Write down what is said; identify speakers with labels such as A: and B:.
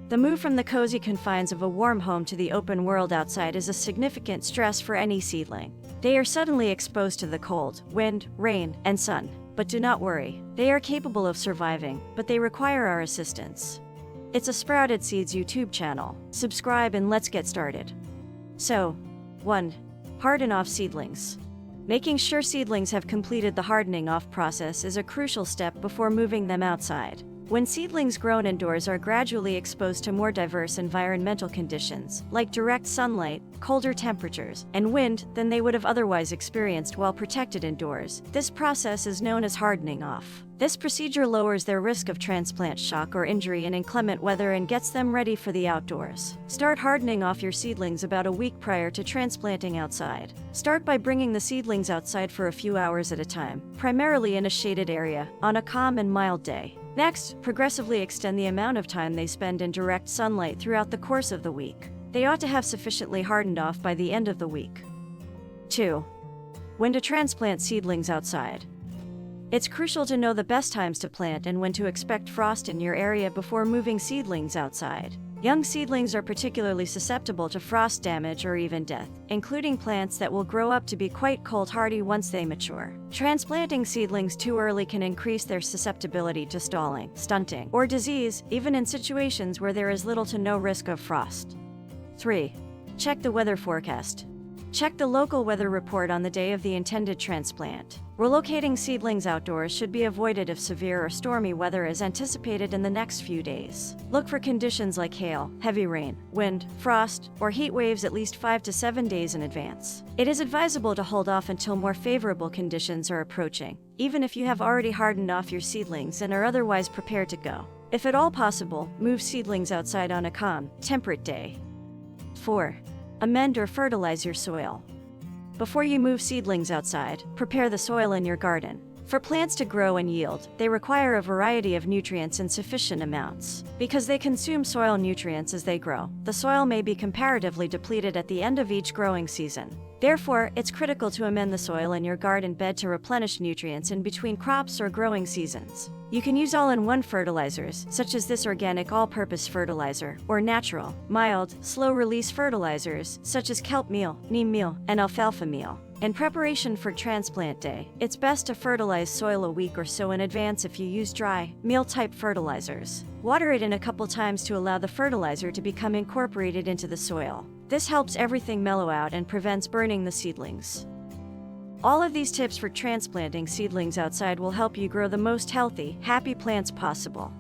A: The move from the cozy confines of a warm home to the open world outside is a significant stress for any seedling. They are suddenly exposed to the cold, wind, rain, and sun. But do not worry, they are capable of surviving, but they require our assistance. It's a Sprouted Seeds YouTube channel. Subscribe and let's get started. So, 1. Harden off seedlings. Making sure seedlings have completed the hardening off process is a crucial step before moving them outside. When seedlings grown indoors are gradually exposed to more diverse environmental conditions, like direct sunlight, colder temperatures, and wind than they would have otherwise experienced while protected indoors, this process is known as hardening off. This procedure lowers their risk of transplant shock or injury in inclement weather and gets them ready for the outdoors. Start hardening off your seedlings about a week prior to transplanting outside. Start by bringing the seedlings outside for a few hours at a time, primarily in a shaded area, on a calm and mild day. Next, progressively extend the amount of time they spend in direct sunlight throughout the course of the week. They ought to have sufficiently hardened off by the end of the week. 2. When to transplant seedlings outside. It's crucial to know the best times to plant and when to expect frost in your area before moving seedlings outside. Young seedlings are particularly susceptible to frost damage or even death, including plants that will grow up to be quite cold hardy once they mature. Transplanting seedlings too early can increase their susceptibility to stalling, stunting, or disease, even in situations where there is little to no risk of frost. 3. Check the weather forecast. Check the local weather report on the day of the intended transplant. Relocating seedlings outdoors should be avoided if severe or stormy weather is anticipated in the next few days. Look for conditions like hail, heavy rain, wind, frost, or heat waves at least 5 to 7 days in advance. It is advisable to hold off until more favorable conditions are approaching, even if you have already hardened off your seedlings and are otherwise prepared to go. If at all possible, move seedlings outside on a calm, temperate day. 4. Amend or fertilize your soil. Before you move seedlings outside, prepare the soil in your garden. For plants to grow and yield, they require a variety of nutrients in sufficient amounts. Because they consume soil nutrients as they grow, the soil may be comparatively depleted at the end of each growing season. Therefore, it's critical to amend the soil in your garden bed to replenish nutrients in between crops or growing seasons. You can use all-in-one fertilizers, such as this organic all-purpose fertilizer, or natural, mild, slow-release fertilizers, such as kelp meal, neem meal, and alfalfa meal. In preparation for transplant day, it's best to fertilize soil a week or so in advance if you use dry, meal-type fertilizers. Water it in a couple times to allow the fertilizer to become incorporated into the soil. This helps everything mellow out and prevents burning the seedlings. All of these tips for transplanting seedlings outside will help you grow the most healthy, happy plants possible.